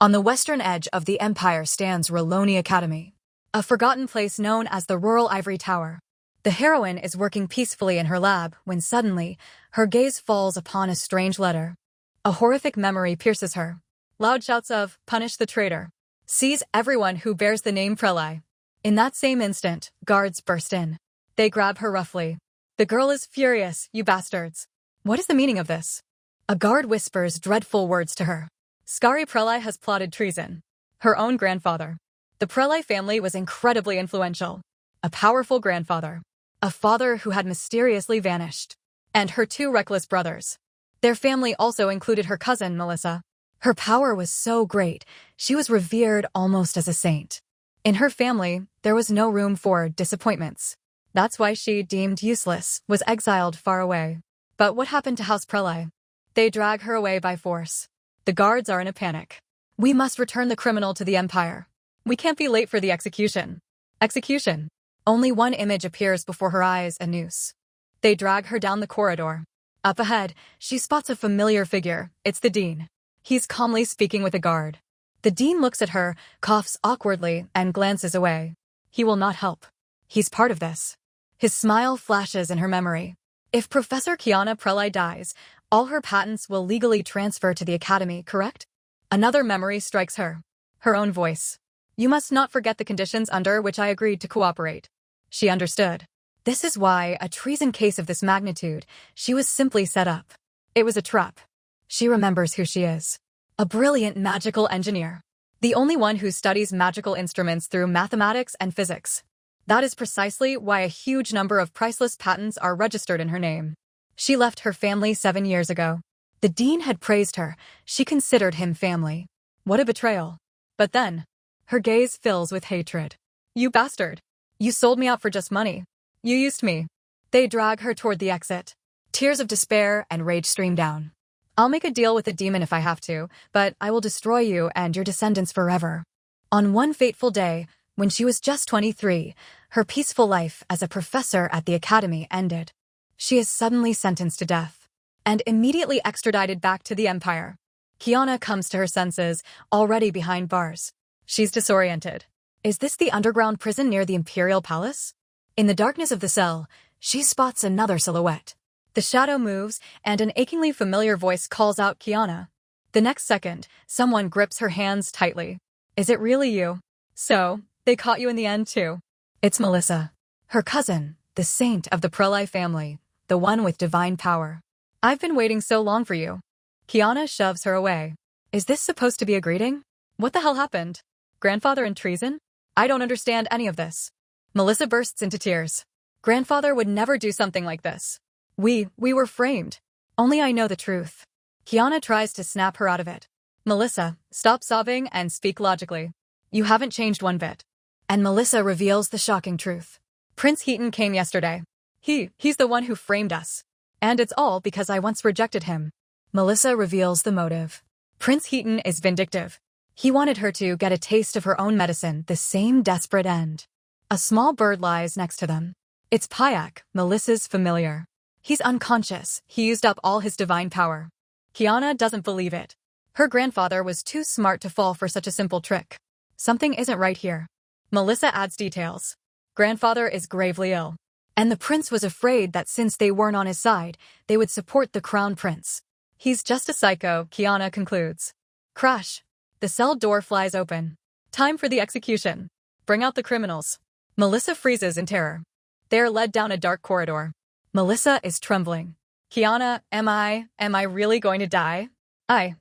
On the western edge of the empire stands Raeliana Academy, a forgotten place known as the Rural Ivory Tower. The heroine is working peacefully in her lab when suddenly, her gaze falls upon a strange letter. A horrific memory pierces her. Loud shouts of, "Punish the traitor! Seize everyone who bears the name Betrayal!" In that same instant, guards burst in. They grab her roughly. The girl is furious, "You bastards! What is the meaning of this?" A guard whispers dreadful words to her. Skari Betrayal has plotted treason. Her own grandfather. The Betrayal family was incredibly influential. A powerful grandfather. A father who had mysteriously vanished. And her two reckless brothers. Their family also included her cousin, Melissa. Her power was so great, she was revered almost as a saint. In her family, there was no room for disappointments. That's why she, deemed useless, was exiled far away. But what happened to House Betrayal? They drag her away by force. The guards are in a panic. "We must return the criminal to the Empire. We can't be late for the execution." Execution. Only one image appears before her eyes, a noose. They drag her down the corridor. Up ahead, she spots a familiar figure. It's the dean. He's calmly speaking with a guard. The dean looks at her, coughs awkwardly, and glances away. He will not help. He's part of this. His smile flashes in her memory. If Professor Kiana Betrayal dies, all her patents will legally transfer to the Academy, correct? Another memory strikes her. Her own voice. "You must not forget the conditions under which I agreed to cooperate." She understood. This is why, a treason case of this magnitude, she was simply set up. It was a trap. She remembers who she is. A brilliant magical engineer. The only one who studies magical instruments through mathematics and physics. That is precisely why a huge number of priceless patents are registered in her name. She left her family 7 years ago. The dean had praised her. She considered him family. What a betrayal. But then, her gaze fills with hatred. "You bastard! You sold me out for just money. You used me." They drag her toward the exit. Tears of despair and rage stream down. "I'll make a deal with the demon if I have to, but I will destroy you and your descendants forever." On one fateful day, when she was just 23, her peaceful life as a professor at the academy ended. She is suddenly sentenced to death and immediately extradited back to the Empire. Kiana comes to her senses, already behind bars. She's disoriented. Is this the underground prison near the Imperial Palace? In the darkness of the cell, she spots another silhouette. The shadow moves, and an achingly familiar voice calls out Kiana. The next second, someone grips her hands tightly. "Is it really you? So, they caught you in the end too." It's Melissa. Her cousin, the saint of the Betrayal family, the one with divine power. "I've been waiting so long for you." Kiana shoves her away. "Is this supposed to be a greeting? What the hell happened? Grandfather and treason? I don't understand any of this." Melissa bursts into tears. "Grandfather would never do something like this. We were framed. Only I know the truth." Kiana tries to snap her out of it. "Melissa, stop sobbing and speak logically. You haven't changed one bit." And Melissa reveals the shocking truth. "Prince Heaton came yesterday. He's the one who framed us. And it's all because I once rejected him." Melissa reveals the motive. Prince Heaton is vindictive. He wanted her to get a taste of her own medicine, the same desperate end. A small bird lies next to them. It's Payak, Melissa's familiar. He's unconscious. He used up all his divine power. Kiana doesn't believe it. Her grandfather was too smart to fall for such a simple trick. Something isn't right here. Melissa adds details. Grandfather is gravely ill. And the prince was afraid that since they weren't on his side, they would support the crown prince. He's just a psycho, Kiana concludes. Crash. The cell door flies open. Time for the execution. Bring out the criminals. Melissa freezes in terror. They are led down a dark corridor. Melissa is trembling. Kiana, am I really going to die? I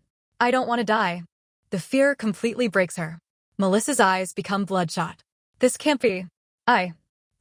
don't want to die. The fear completely breaks her. Melissa's eyes become bloodshot. This can't be. I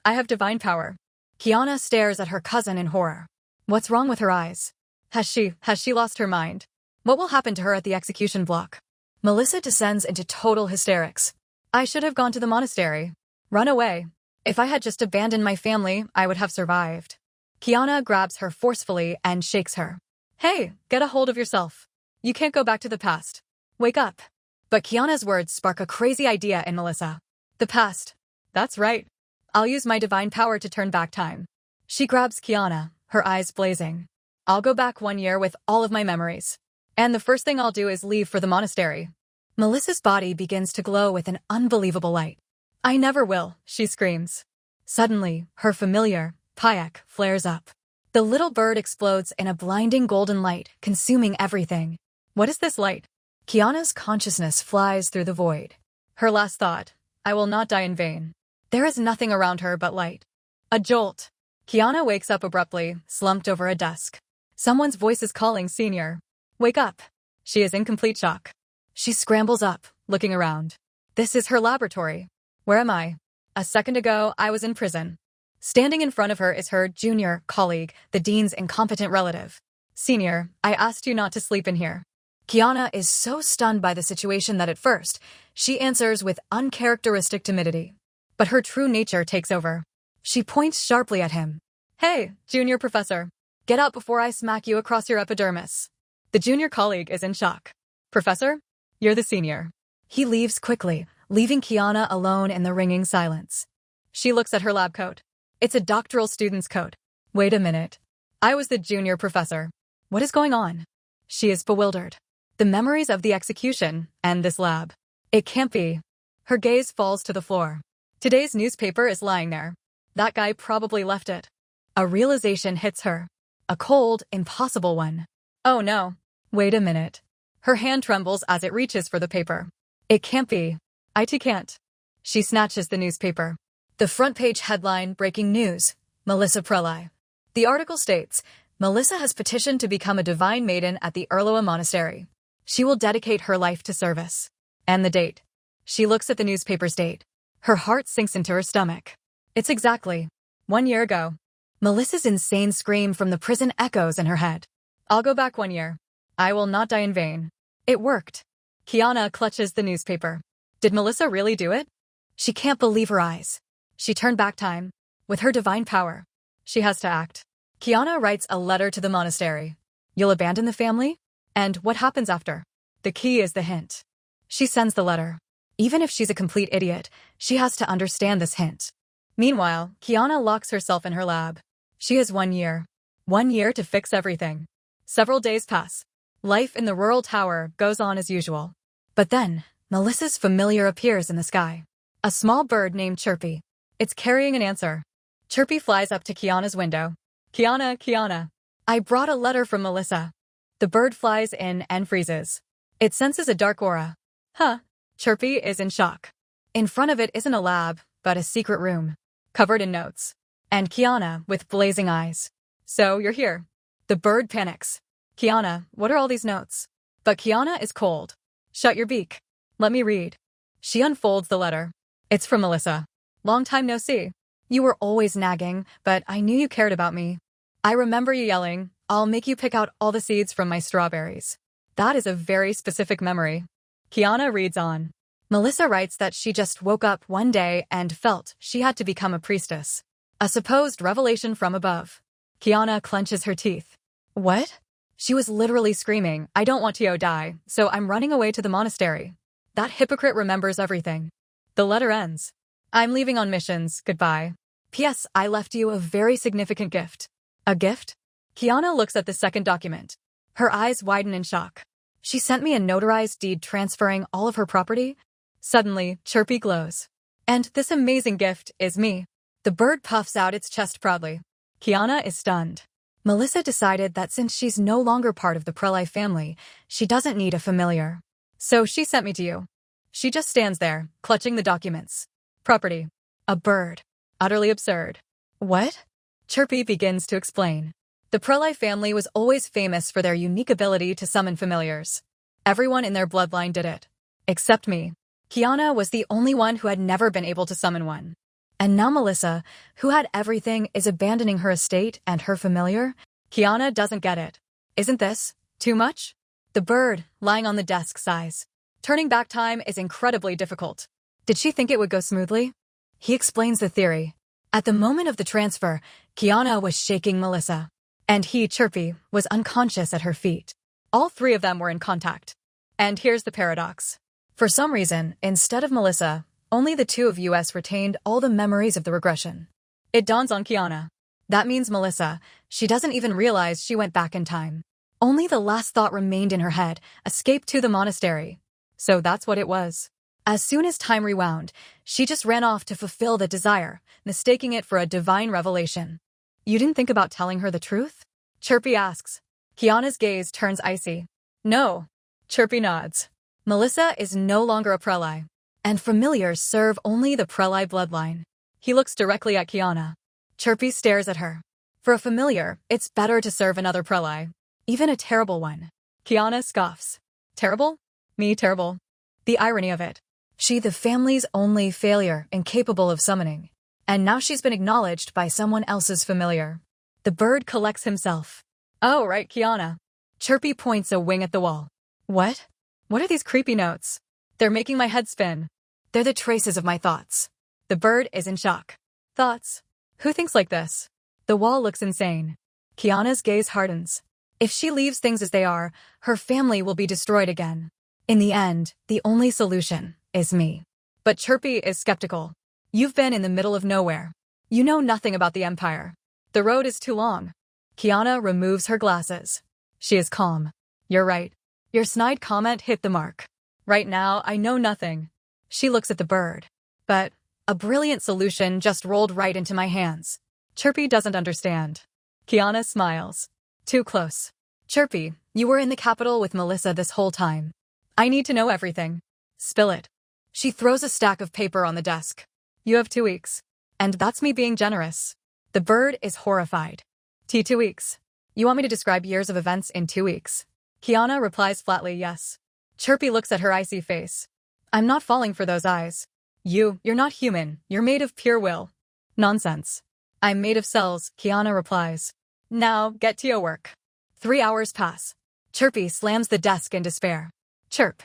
have divine power. Kiana stares at her cousin in horror. What's wrong with her eyes? Has she lost her mind? What will happen to her at the execution block? Melissa descends into total hysterics. I should have gone to the monastery. Run away. If I had just abandoned my family, I would have survived. Kiana grabs her forcefully and shakes her. Hey, get a hold of yourself. You can't go back to the past. Wake up. But Kiana's words spark a crazy idea in Melissa. The past. That's right. I'll use my divine power to turn back time. She grabs Kiana, her eyes blazing. I'll go back 1 year with all of my memories. And the first thing I'll do is leave for the monastery. Melissa's body begins to glow with an unbelievable light. I never will, she screams. Suddenly, her familiar, Payak, flares up. The little bird explodes in a blinding golden light, consuming everything. What is this light? Kiana's consciousness flies through the void. Her last thought, I will not die in vain. There is nothing around her but light. A jolt. Kiana wakes up abruptly, slumped over a desk. Someone's voice is calling Senior. Wake up. She is in complete shock. She scrambles up, looking around. This is her laboratory. Where am I? A second ago, I was in prison. Standing in front of her is her junior colleague, the dean's incompetent relative. Senior, I asked you not to sleep in here. Kiana is so stunned by the situation that at first, she answers with uncharacteristic timidity. But her true nature takes over. She points sharply at him. Hey, junior professor. Get up before I smack you across your epidermis. The junior colleague is in shock. Professor, you're the senior. He leaves quickly, leaving Kiana alone in the ringing silence. She looks at her lab coat. It's a doctoral student's coat. Wait a minute. I was the junior professor. What is going on? She is bewildered. The memories of the execution and this lab. It can't be. Her gaze falls to the floor. Today's newspaper is lying there. That guy probably left it. A realization hits her. A cold, impossible one. Oh no. Wait a minute. Her hand trembles as it reaches for the paper. It can't be. It can't. She snatches the newspaper. The front page headline, breaking news, Melissa Prelai. The article states, Melissa has petitioned to become a divine maiden at the Erloa Monastery. She will dedicate her life to service. And the date. She looks at the newspaper's date. Her heart sinks into her stomach. It's exactly 1 year ago. Melissa's insane scream from the prison echoes in her head. I'll go back 1 year. I will not die in vain. It worked. Kiana clutches the newspaper. Did Melissa really do it? She can't believe her eyes. She turned back time. With her divine power. She has to act. Kiana writes a letter to the monastery. You'll abandon the family? And what happens after? The key is the hint. She sends the letter. Even if she's a complete idiot, she has to understand this hint. Meanwhile, Kiana locks herself in her lab. She has 1 year. 1 year to fix everything. Several days pass. Life in the rural tower goes on as usual. But then, Melissa's familiar appears in the sky. A small bird named Chirpy. It's carrying an answer. Chirpy flies up to Kiana's window. Kiana. I brought a letter from Melissa. The bird flies in and freezes. It senses a dark aura. Huh. Chirpy is in shock. In front of it isn't a lab, but a secret room. Covered in notes. And Kiana, with blazing eyes. So, you're here. The bird panics. Kiana, what are all these notes? But Kiana is cold. Shut your beak. Let me read. She unfolds the letter. It's from Melissa. Long time no see. You were always nagging, but I knew you cared about me. I remember you yelling, I'll make you pick out all the seeds from my strawberries. That is a very specific memory. Kiana reads on. Melissa writes that she just woke up one day and felt she had to become a priestess. A supposed revelation from above. Kiana clenches her teeth. What? She was literally screaming, I don't want to die, so I'm running away to the monastery. That hypocrite remembers everything. The letter ends. I'm leaving on missions, goodbye. P.S. I left you a very significant gift. A gift? Kiana looks at the second document. Her eyes widen in shock. She sent me a notarized deed transferring all of her property. Suddenly, Chirpy glows. And this amazing gift is me. The bird puffs out its chest proudly. Kiana is stunned. Melissa decided that since she's no longer part of the Prelai family, she doesn't need a familiar. So she sent me to you. She just stands there, clutching the documents. Property. A bird. Utterly absurd. What? Chirpy begins to explain. The Prelai family was always famous for their unique ability to summon familiars. Everyone in their bloodline did it. Except me. Kiana was the only one who had never been able to summon one. And now Melissa, who had everything, is abandoning her estate and her familiar? Kiana doesn't get it. Isn't this too much? The bird, lying on the desk, sighs. Turning back time is incredibly difficult. Did she think it would go smoothly? He explains the theory. At the moment of the transfer, Kiana was shaking Melissa. And he, Chirpy, was unconscious at her feet. All three of them were in contact. And here's the paradox. For some reason, instead of Melissa, only the two of us retained all the memories of the regression. It dawns on Kiana. That means Melissa, she doesn't even realize she went back in time. Only the last thought remained in her head, escape to the monastery. So that's what it was. As soon as time rewound, she just ran off to fulfill the desire, mistaking it for a divine revelation. You didn't think about telling her the truth? Chirpy asks. Kiana's gaze turns icy. No. Chirpy nods. Melissa is no longer a prelai, and familiars serve only the prelai bloodline. He looks directly at Kiana. Chirpy stares at her. For a familiar, it's better to serve another prelai, even a terrible one. Kiana scoffs. Terrible? Me terrible. The irony of it. She the family's only failure incapable of summoning. And now she's been acknowledged by someone else's familiar. The bird collects himself. Oh, right, Kiana. Chirpy points a wing at the wall. What? What are these creepy notes? They're making my head spin. They're the traces of my thoughts. The bird is in shock. Thoughts? Who thinks like this? The wall looks insane. Kiana's gaze hardens. If she leaves things as they are, her family will be destroyed again. In the end, the only solution is me. But Chirpy is skeptical. You've been in the middle of nowhere. You know nothing about the Empire. The road is too long. Kiana removes her glasses. She is calm. You're right. Your snide comment hit the mark. Right now, I know nothing. She looks at the bird. But a brilliant solution just rolled right into my hands. Chirpy doesn't understand. Kiana smiles. Too close. Chirpy, you were in the capital with Melissa this whole time. I need to know everything. Spill it. She throws a stack of paper on the desk. You have 2 weeks. And that's me being generous. The bird is horrified. 2 weeks. You want me to describe years of events in 2 weeks? Kiana replies flatly yes. Chirpy looks at her icy face. I'm not falling for those eyes. You're not human. You're made of pure will. Nonsense. I'm made of cells, Kiana replies. Now, get to your work. 3 hours pass. Chirpy slams the desk in despair. Chirp.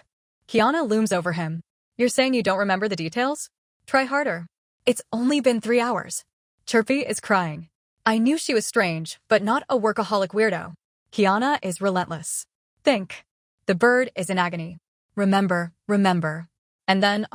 Kiana looms over him. You're saying you don't remember the details? Try harder. It's only been 3 hours. Chirpy is crying. I knew she was strange, but not a workaholic weirdo. Kiana is relentless. Think. The bird is in agony. Remember. And then,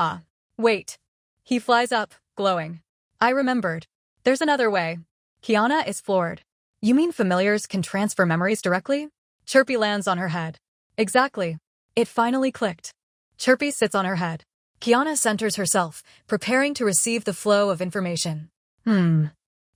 wait. He flies up, glowing. I remembered. There's another way. Kiana is floored. You mean familiars can transfer memories directly? Chirpy lands on her head. Exactly. It finally clicked. Chirpy sits on her head. Kiana centers herself, preparing to receive the flow of information.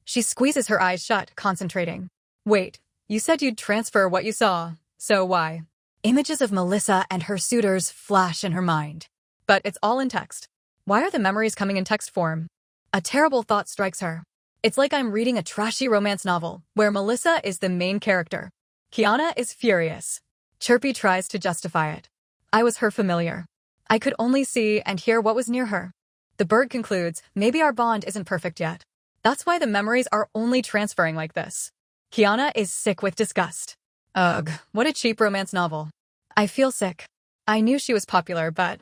She squeezes her eyes shut, concentrating. Wait, you said you'd transfer what you saw, so why? Images of Melissa and her suitors flash in her mind. But it's all in text. Why are the memories coming in text form? A terrible thought strikes her. It's like I'm reading a trashy romance novel, where Melissa is the main character. Kiana is furious. Chirpy tries to justify it. I was her familiar. I could only see and hear what was near her. The bird concludes, maybe our bond isn't perfect yet. That's why the memories are only transferring like this. Kiana is sick with disgust. Ugh, what a cheap romance novel. I feel sick. I knew she was popular, but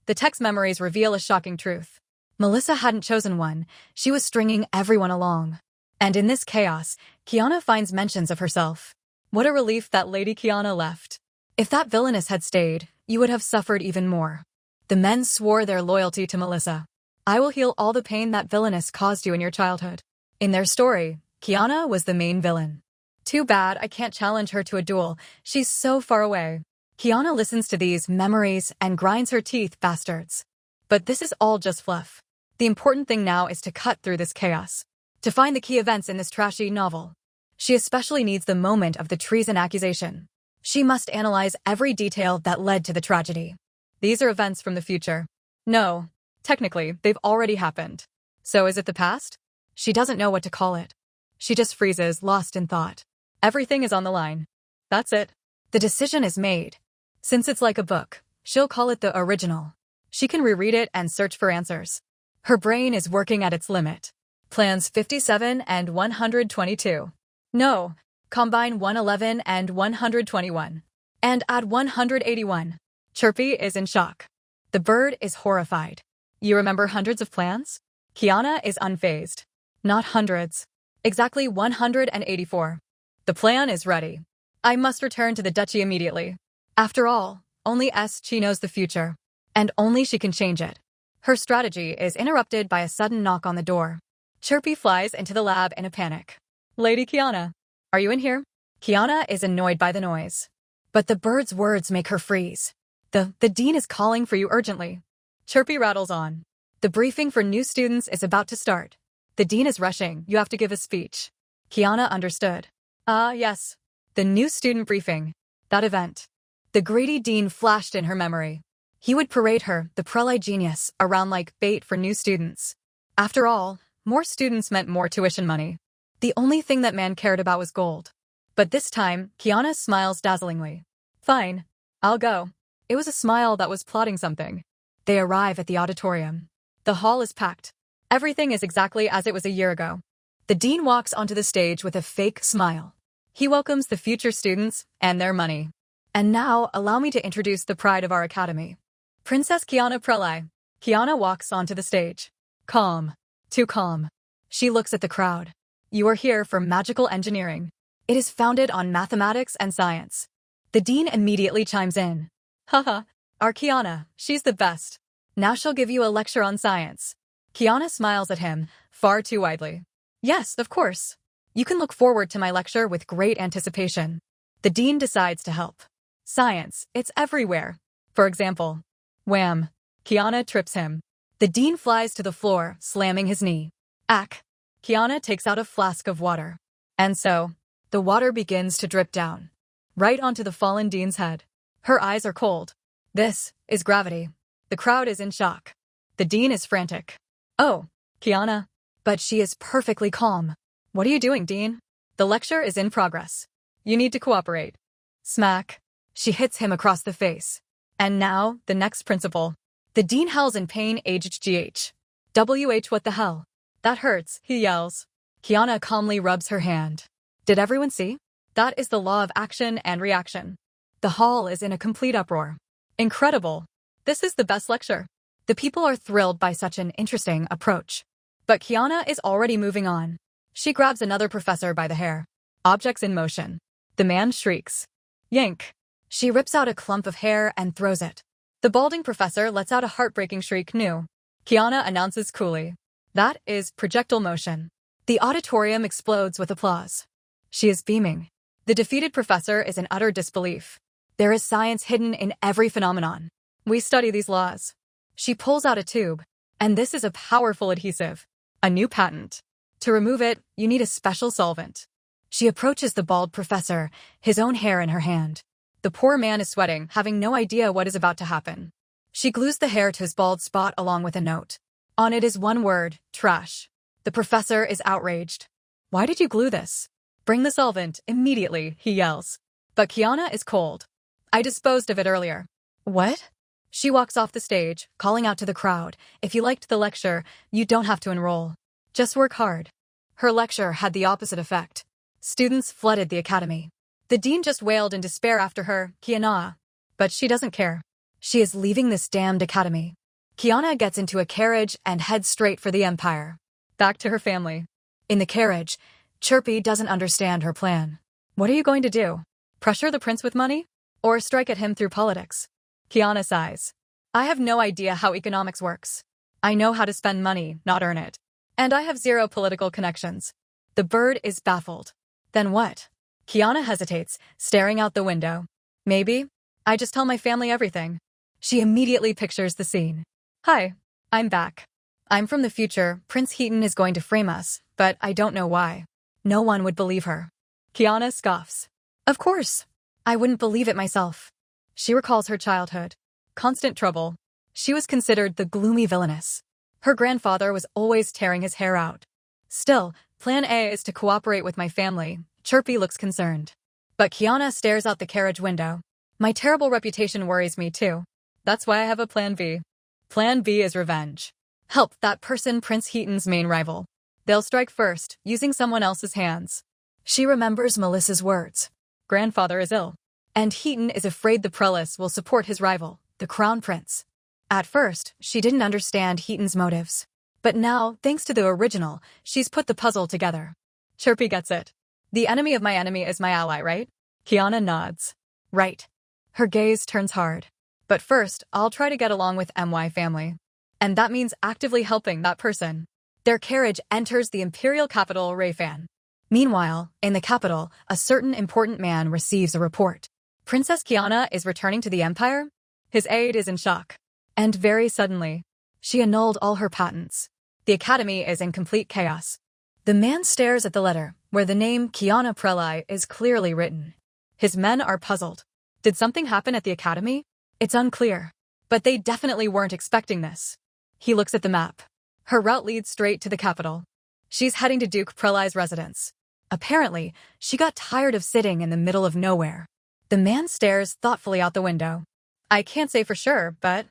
the text memories reveal a shocking truth. Melissa hadn't chosen one. She was stringing everyone along. And in this chaos, Kiana finds mentions of herself. What a relief that Lady Kiana left. If that villainess had stayed, you would have suffered even more. The men swore their loyalty to Melissa. I will heal all the pain that villainess caused you in your childhood. In their story, Kiana was the main villain. Too bad I can't challenge her to a duel. She's so far away. Kiana listens to these memories and grinds her teeth, bastards. But this is all just fluff. The important thing now is to cut through this chaos. To find the key events in this trashy novel. She especially needs the moment of the treason accusation. She must analyze every detail that led to the tragedy. These are events from the future. No, technically, they've already happened. So is it the past? She doesn't know what to call it. She just freezes, lost in thought. Everything is on the line. That's it. The decision is made. Since it's like a book, she'll call it the original. She can reread it and search for answers. Her brain is working at its limit. Plans 57 and 122. No, combine 111 and 121. And add 181. Chirpy is in shock. The bird is horrified. You remember hundreds of plans? Kiana is unfazed. Not hundreds. Exactly 184. The plan is ready. I must return to the duchy immediately. After all, only she knows the future. And only she can change it. Her strategy is interrupted by a sudden knock on the door. Chirpy flies into the lab in a panic. Lady Kiana, are you in here? Kiana is annoyed by the noise. But the bird's words make her freeze. The dean is calling for you urgently. Chirpy rattles on. The briefing for new students is about to start. The dean is rushing. You have to give a speech. Kiana understood. Yes. The new student briefing. That event. The greedy dean flashed in her memory. He would parade her, the Prelai genius, around like bait for new students. After all, more students meant more tuition money. The only thing that man cared about was gold. But this time, Kiana smiles dazzlingly. Fine. I'll go. It was a smile that was plotting something. They arrive at the auditorium. The hall is packed. Everything is exactly as it was a year ago. The dean walks onto the stage with a fake smile. He welcomes the future students and their money. And now, allow me to introduce the pride of our academy. Princess Kiana Prelai. Kiana walks onto the stage. Calm. Too calm. She looks at the crowd. You are here for magical engineering. It is founded on mathematics and science. The dean immediately chimes in. Haha, our Kiana, she's the best. Now she'll give you a lecture on science. Kiana smiles at him, far too widely. Yes, of course. You can look forward to my lecture with great anticipation. The dean decides to help. Science, it's everywhere. For example, wham! Kiana trips him. The dean flies to the floor, slamming his knee. Ack! Kiana takes out a flask of water. And so, the water begins to drip down. Right onto the fallen dean's head. Her eyes are cold. This is gravity. The crowd is in shock. The dean is frantic. Oh, Kiana. But she is perfectly calm. What are you doing, dean? The lecture is in progress. You need to cooperate. Smack. She hits him across the face. And now, the next principal. The dean howls in pain. HGH. WH, what the hell? That hurts, he yells. Kiana calmly rubs her hand. Did everyone see? That is the law of action and reaction. The hall is in a complete uproar. Incredible. This is the best lecture. The people are thrilled by such an interesting approach. But Kiana is already moving on. She grabs another professor by the hair. Objects in motion. The man shrieks. Yank. She rips out a clump of hair and throws it. The balding professor lets out a heartbreaking shriek. New. Kiana announces coolly. That is projectile motion. The auditorium explodes with applause. She is beaming. The defeated professor is in utter disbelief. There is science hidden in every phenomenon. We study these laws. She pulls out a tube. And this is a powerful adhesive. A new patent. To remove it, you need a special solvent. She approaches the bald professor, his own hair in her hand. The poor man is sweating, having no idea what is about to happen. She glues the hair to his bald spot along with a note. On it is one word, trash. The professor is outraged. Why did you glue this? Bring the solvent, immediately, he yells. But Kiana is cold. I disposed of it earlier. What? She walks off the stage, calling out to the crowd, if you liked the lecture, you don't have to enroll. Just work hard. Her lecture had the opposite effect. Students flooded the academy. The dean just wailed in despair after her, Kiana. But she doesn't care. She is leaving this damned academy. Kiana gets into a carriage and heads straight for the Empire. Back to her family. In the carriage, Chirpy doesn't understand her plan. What are you going to do? Pressure the prince with money? Or strike at him through politics? Kiana sighs. I have no idea how economics works. I know how to spend money, not earn it. And I have zero political connections. The bird is baffled. Then what? Kiana hesitates, staring out the window. Maybe I just tell my family everything. She immediately pictures the scene. Hi, I'm back. I'm from the future. Prince Heaton is going to frame us, but I don't know why. No one would believe her. Kiana scoffs. Of course. I wouldn't believe it myself. She recalls her childhood. Constant trouble. She was considered the gloomy villainess. Her grandfather was always tearing his hair out. Still, plan A is to cooperate with my family. Chirpy looks concerned. But Kiana stares out the carriage window. My terrible reputation worries me too. That's why I have a plan B. Plan B is revenge. Help that person, Prince Heaton's main rival. They'll strike first, using someone else's hands. She remembers Melissa's words. Grandfather is ill. And Heaton is afraid the prelate will support his rival, the crown prince. At first, she didn't understand Heaton's motives. But now, thanks to the original, she's put the puzzle together. Chirpy gets it. The enemy of my enemy is my ally, right? Kiana nods. Right. Her gaze turns hard. But first, I'll try to get along with MY family. And that means actively helping that person. Their carriage enters the imperial capital, Raefan. Meanwhile, in the capital, a certain important man receives a report. Princess Kiana is returning to the Empire? His aide is in shock. And very suddenly, she annulled all her patents. The academy is in complete chaos. The man stares at the letter, where the name Kiana Prelai is clearly written. His men are puzzled. Did something happen at the academy? It's unclear. But they definitely weren't expecting this. He looks at the map. Her route leads straight to the capital. She's heading to Duke Prelai's residence. Apparently, she got tired of sitting in the middle of nowhere. The man stares thoughtfully out the window. I can't say for sure, but...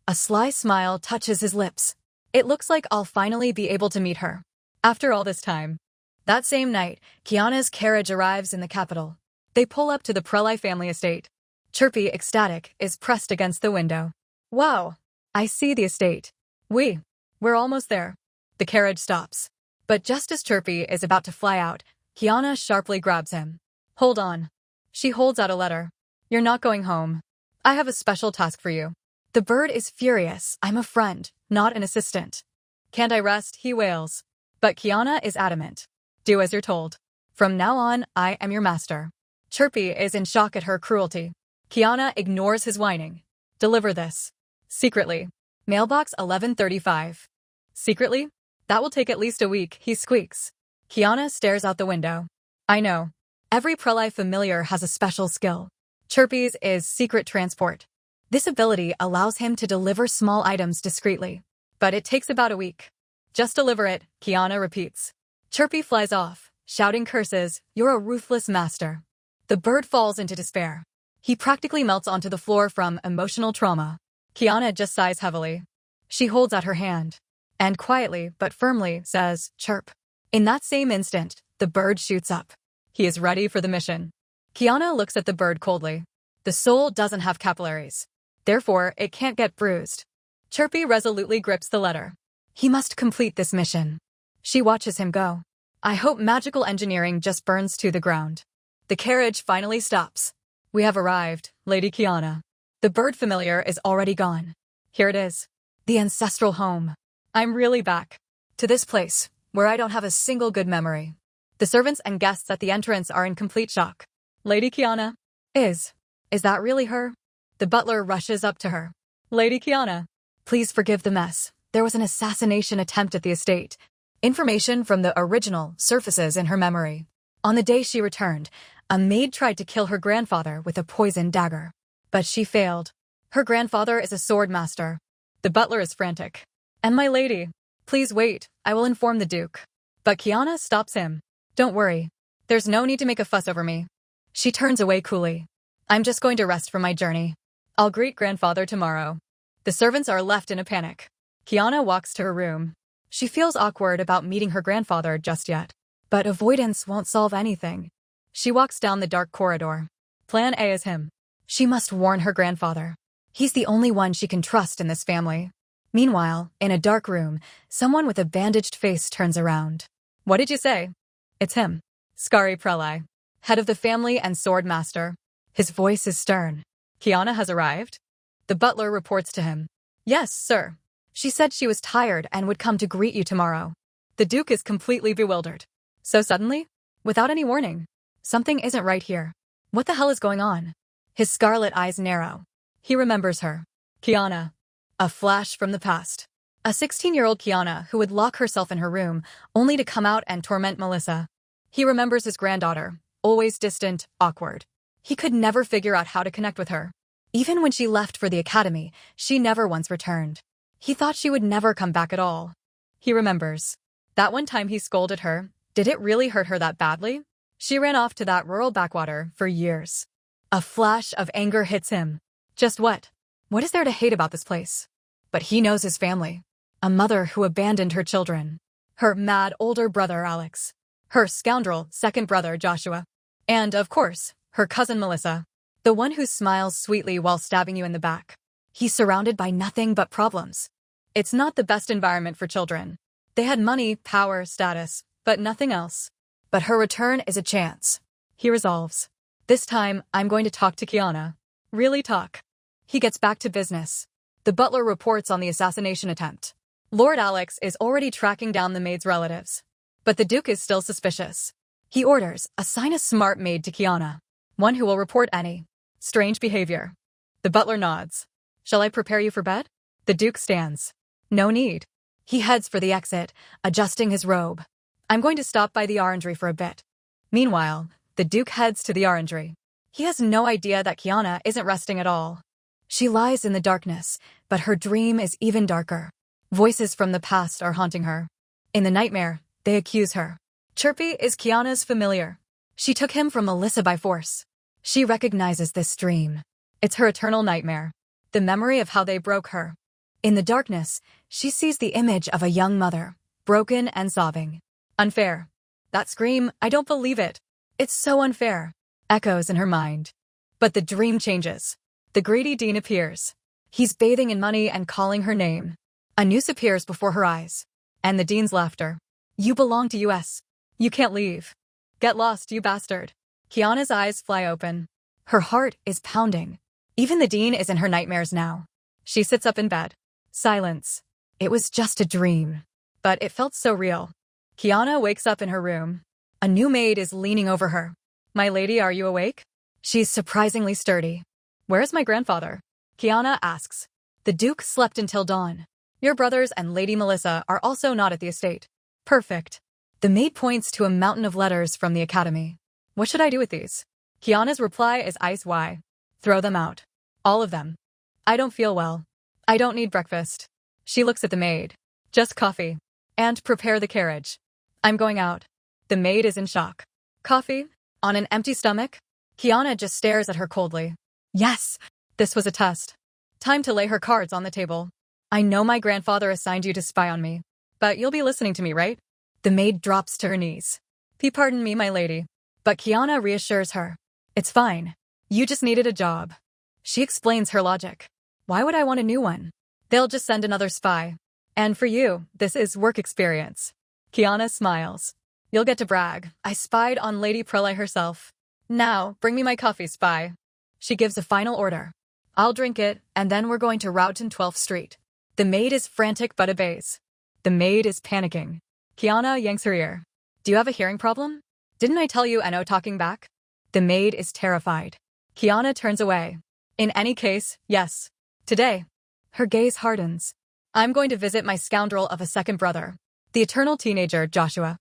A sly smile touches his lips. It looks like I'll finally be able to meet her. After all this time. That same night, Kiana's carriage arrives in the capital. They pull up to the Prelai family estate. Chirpy, ecstatic, is pressed against the window. Wow, I see the estate. We're almost there. The carriage stops. But just as Chirpy is about to fly out, Kiana sharply grabs him. Hold on. She holds out a letter. You're not going home. I have a special task for you. The bird is furious. I'm a friend, not an assistant. Can't I rest? He wails. But Kiana is adamant. Do as you're told. From now on, I am your master. Chirpy is in shock at her cruelty. Kiana ignores his whining. Deliver this. Secretly. Mailbox 1135. Secretly? That will take at least a week, he squeaks. Kiana stares out the window. I know. Every Prelai familiar has a special skill. Chirpy's is secret transport. This ability allows him to deliver small items discreetly. But it takes about a week. Just deliver it, Kiana repeats. Chirpy flies off, shouting curses, You're a ruthless master. The bird falls into despair. He practically melts onto the floor from emotional trauma. Kiana just sighs heavily. She holds out her hand. And quietly, but firmly, says, Chirp. In that same instant, the bird shoots up. He is ready for the mission. Kiana looks at the bird coldly. The soul doesn't have capillaries. Therefore, it can't get bruised. Chirpy resolutely grips the letter. He must complete this mission. She watches him go. I hope magical engineering just burns to the ground. The carriage finally stops. We have arrived, Lady Kiana. The bird familiar is already gone. Here it is. The ancestral home. I'm really back. To this place, where I don't have a single good memory. The servants and guests at the entrance are in complete shock. Lady Kiana. Is that really her? The butler rushes up to her. Lady Kiana. Please forgive the mess. There was an assassination attempt at the estate. Information from the original surfaces in her memory. On the day she returned, a maid tried to kill her grandfather with a poisoned dagger. But she failed. Her grandfather is a sword master. The butler is frantic. And my lady, please wait, I will inform the Duke. But Kiana stops him. Don't worry. There's no need to make a fuss over me. She turns away coolly. I'm just going to rest from my journey. I'll greet grandfather tomorrow. The servants are left in a panic. Kiana walks to her room. She feels awkward about meeting her grandfather just yet. But avoidance won't solve anything. She walks down the dark corridor. Plan A is him. She must warn her grandfather. He's the only one she can trust in this family. Meanwhile, in a dark room, someone with a bandaged face turns around. What did you say? It's him. Skari Prelai, head of the family and sword master. His voice is stern. Kiana has arrived? The butler reports to him. Yes, sir. She said she was tired and would come to greet you tomorrow. The Duke is completely bewildered. So suddenly? Without any warning. Something isn't right here. What the hell is going on? His scarlet eyes narrow. He remembers her. Kiana. A flash from the past. A 16-year-old Kiana who would lock herself in her room, only to come out and torment Melissa. He remembers his granddaughter, always distant, awkward. He could never figure out how to connect with her. Even when she left for the academy, she never once returned. He thought she would never come back at all. He remembers. That one time he scolded her, did it really hurt her that badly? She ran off to that rural backwater for years. A flash of anger hits him. Just what? What is there to hate about this place? But he knows his family. A mother who abandoned her children. Her mad older brother Alex. Her scoundrel second brother Joshua. And, of course, her cousin Melissa. The one who smiles sweetly while stabbing you in the back. He's surrounded by nothing but problems. It's not the best environment for children. They had money, power, status, but nothing else. But her return is a chance. He resolves. This time, I'm going to talk to Kiana. Really talk. He gets back to business. The butler reports on the assassination attempt. Lord Alex is already tracking down the maid's relatives. But the Duke is still suspicious. He orders, assign a smart maid to Kiana. One who will report any strange behavior. The butler nods. Shall I prepare you for bed? The Duke stands. No need. He heads for the exit, adjusting his robe. I'm going to stop by the orangery for a bit. Meanwhile, the Duke heads to the orangery. He has no idea that Kiana isn't resting at all. She lies in the darkness, but her dream is even darker. Voices from the past are haunting her. In the nightmare, they accuse her. Chirpy is Kiana's familiar. She took him from Melissa by force. She recognizes this dream. It's her eternal nightmare. The memory of how they broke her. In the darkness, she sees the image of a young mother, broken and sobbing. Unfair. That scream, I don't believe it. It's so unfair. Echoes in her mind. But the dream changes. The greedy dean appears. He's bathing in money and calling her name. A noose appears before her eyes. And the dean's laughter. You belong to US. You can't leave. Get lost, you bastard. Kiana's eyes fly open. Her heart is pounding. Even the dean is in her nightmares now. She sits up in bed. Silence. It was just a dream. But it felt so real. Kiana wakes up in her room. A new maid is leaning over her. My lady, are you awake? She's surprisingly sturdy. Where's my grandfather? Kiana asks. The Duke slept until dawn. Your brothers and Lady Melissa are also not at the estate. Perfect. The maid points to a mountain of letters from the academy. What should I do with these? Kiana's reply is ice why. Throw them out. All of them. I don't feel well. I don't need breakfast. She looks at the maid. Just coffee. And prepare the carriage. I'm going out. The maid is in shock. Coffee? On an empty stomach? Kiana just stares at her coldly. Yes, this was a test. Time to lay her cards on the table. I know my grandfather assigned you to spy on me, but you'll be listening to me, right? The maid drops to her knees. Pardon me, my lady. But Kiana reassures her. It's fine. You just needed a job. She explains her logic. Why would I want a new one? They'll just send another spy. And for you, this is work experience. Kiana smiles. You'll get to brag. I spied on Lady Prelay herself. Now, bring me my coffee, spy. She gives a final order. I'll drink it, and then we're going to Roughton 12th Street. The maid is frantic but obeys. The maid is panicking. Kiana yanks her ear. Do you have a hearing problem? Didn't I tell you no talking back? The maid is terrified. Kiana turns away. In any case, yes. Today. Her gaze hardens. I'm going to visit my scoundrel of a second brother. The eternal teenager, Joshua.